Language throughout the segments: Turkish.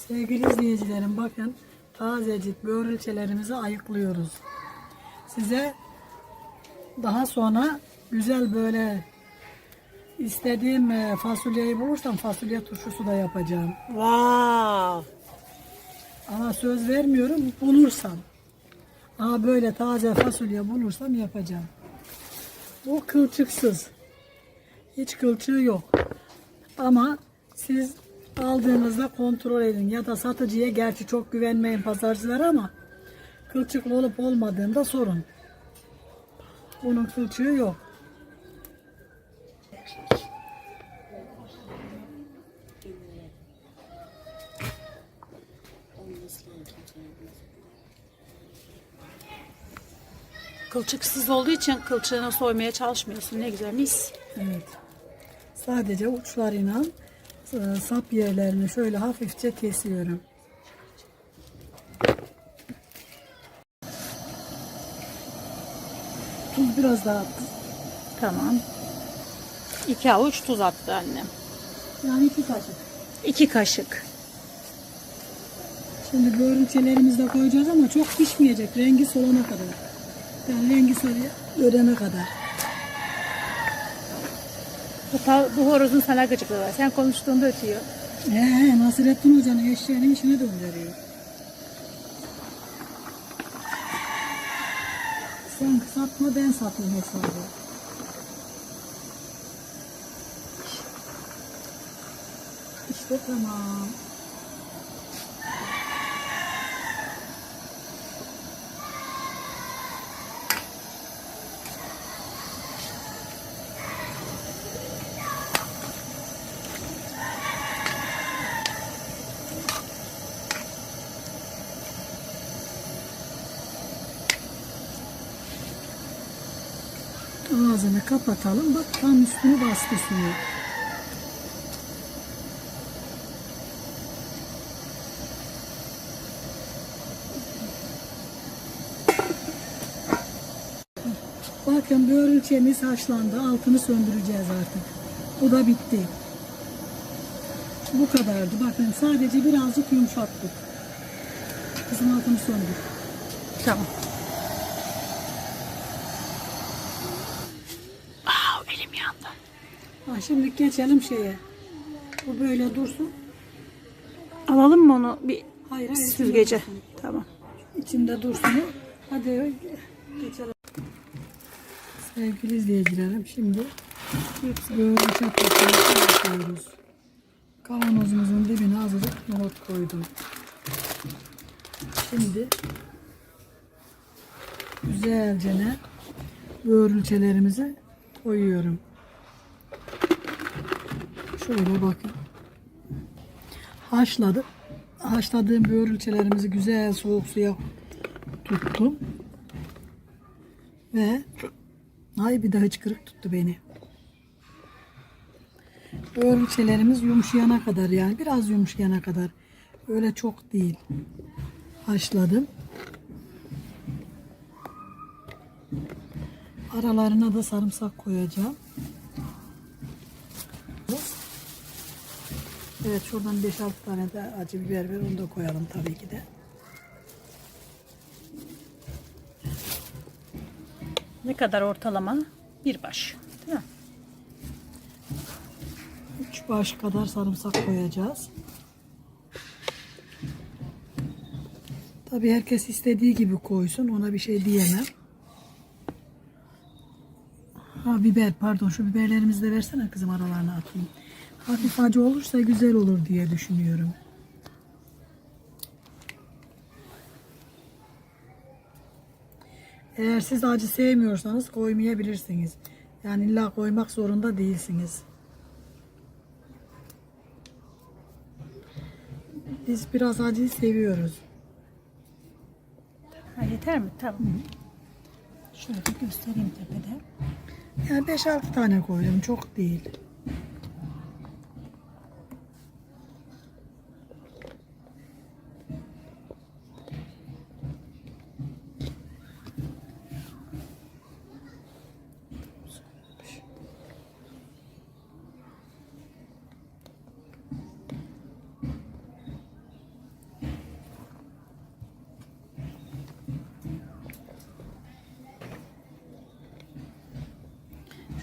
Sevgili izleyicilerim, bakın tazecik börülçelerimizi ayıklıyoruz. Size daha sonra güzel böyle istediğim fasulyeyi bulursam fasulye turşusu da yapacağım. Wow. Ama söz vermiyorum, bulursam. Ama böyle taze fasulye bulursam yapacağım. Bu kılçıksız. Hiç kılçığı yok. Ama siz aldığınızda kontrol edin. Ya da satıcıya, gerçi çok güvenmeyin pazarcılara, ama kılçıklı olup olmadığında sorun. Bunun kılçığı yok. Kılçıksız olduğu için kılçığını soymaya çalışmıyorsun. Ne güzel, mis. Evet. Sadece uçlarıyla sap yerlerini şöyle hafifçe kesiyorum. Tuz biraz daha attım. Tamam. 2 avuç tuz attı annem. Yani 2 kaşık. 2 kaşık. Şimdi börülçelerimizi de koyacağız ama çok pişmeyecek. Rengi solana kadar. Yani rengi görene kadar. Bu horozun sana gıcıklığı var. Sen konuştuğunda ötüyor. Nasrettin Hoca'nın eşeğinin içine döndürüyor. Sen satma, ben satayım hesabı. İşte tamam. Ağzını kapatalım. Bak tam üstünü bastı suyu. Bakın börülçemiz haşlandı. Altını söndüreceğiz artık. Bu da bitti. Bu kadardı. Bakın sadece birazcık yumuşattık. Kızım altını söndür. Tamam. Elim yandı. Şimdi geçelim şeye. Bu böyle dursun. Alalım mı onu bir Hayır, süzgece? içinde dursun. Tamam. İçinde dursun. Hadi geçelim. Sevgili izleyicilerim, şimdi börülçe tatlısı yapıyoruz. Kavanozumuzun dibine azıcık nohut koydum. Şimdi güzelce börülçelerimizi koyuyorum. Şöyle bakın. Haşladığım börülçelerimizi güzel soğuk suya tuttum. Ve bir de hıçkırık tuttu beni. Börülçelerimiz yumuşayana kadar, yani biraz yumuşayana kadar. Öyle çok değil. Haşladım. Aralarına da sarımsak koyacağım. Evet, şuradan 5-6 tane de acı biber ver, onu da koyalım tabii ki de. Ne kadar ortalama? Bir baş. Değil mi? 3 baş kadar sarımsak koyacağız. Tabii herkes istediği gibi koysun, ona bir şey diyemem. Biber, pardon, şu biberlerimizi de versene kızım, aralarına atayım. Hafif acı olursa güzel olur diye düşünüyorum. Eğer siz acı sevmiyorsanız koymayabilirsiniz. Yani illa koymak zorunda değilsiniz. Biz biraz acıyı seviyoruz. Yeter mi? Tamam. Şöyle göstereyim tepede. Yani 5-6 tane koydum, çok değil.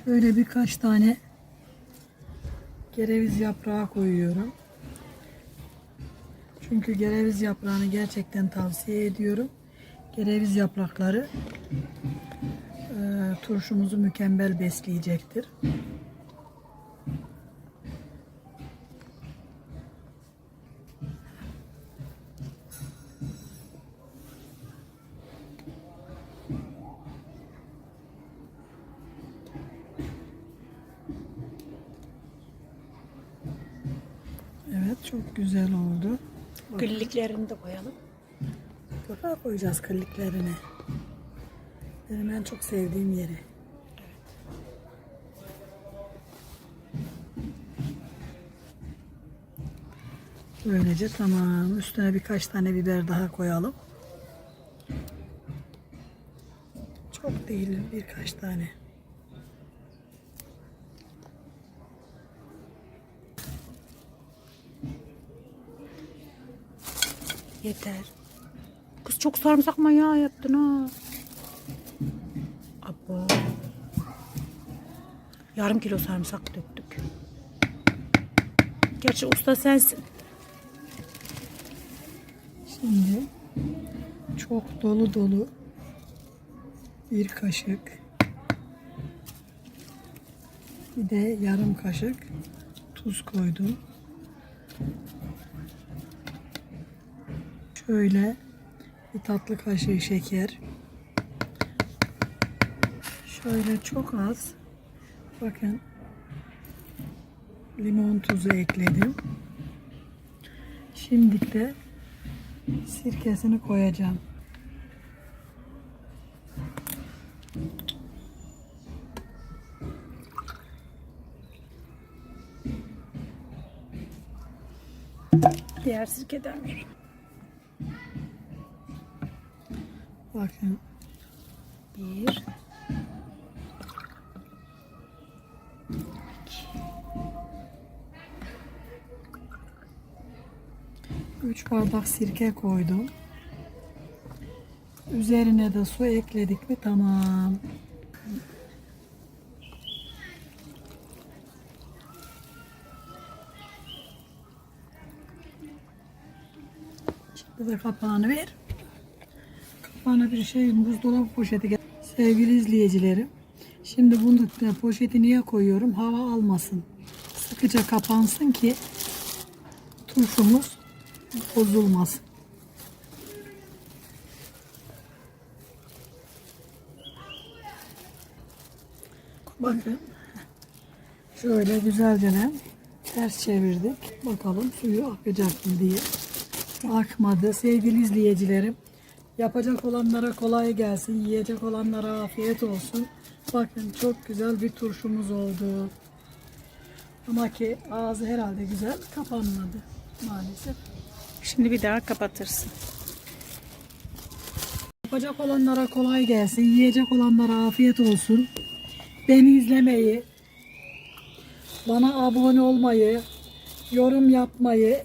Şöyle birkaç tane kereviz yaprağı koyuyorum. Çünkü kereviz yaprağını gerçekten tavsiye ediyorum. Kereviz yaprakları turşumuzu mükemmel besleyecektir. Evet, çok güzel oldu. Gülliklerini de koyalım. Mutlaka koyacağız kırlıklarını. Benim en çok sevdiğim yeri. Böylece tamam. Üstüne birkaç tane biber daha koyalım. Çok değil, birkaç tane. Yeter. Kız çok sarımsak manyağı yaptın ha. Abo. Yarım kilo sarımsak döktük. Gerçi usta sensin. Şimdi çok dolu dolu bir kaşık, bir de yarım kaşık tuz koydum. Şöyle bir tatlı kaşığı şeker. Şöyle çok az, bakın, limon tuzu ekledim. Şimdi de sirkesini koyacağım. Diğer sirkeden ver. Bakın. 1 3 bardak sirke koydum. Üzerine de su ekledik mi tamam. Şimdi de kapağını ver. Kapağına bir buzdolabı poşeti gel. Sevgili izleyicilerim, şimdi bunu da poşeti niye koyuyorum? Hava almasın. Sıkıca kapansın ki turşumuz bozulmasın. Bakın. Şöyle güzelce ters çevirdik. Bakalım suyu akacak mı diye. Akmadı. Sevgili izleyicilerim, yapacak olanlara kolay gelsin. Yiyecek olanlara afiyet olsun. Bakın çok güzel bir turşumuz oldu. Ama ki ağzı herhalde güzel kapanmadı maalesef. Şimdi bir daha kapatırsın. Yapacak olanlara kolay gelsin. Yiyecek olanlara afiyet olsun. Beni izlemeyi, bana abone olmayı, yorum yapmayı,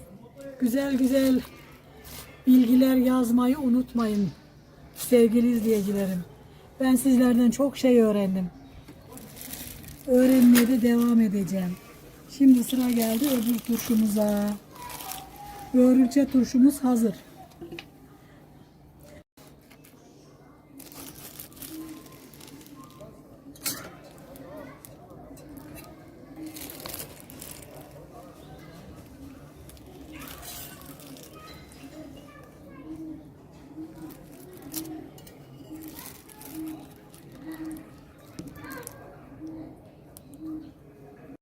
güzel güzel bilgiler yazmayı unutmayın sevgili izleyicilerim. Ben sizlerden çok şey öğrendim. Öğrenmeye de devam edeceğim. Şimdi sıra geldi öbür turşumuza. Börülce turşumuz hazır.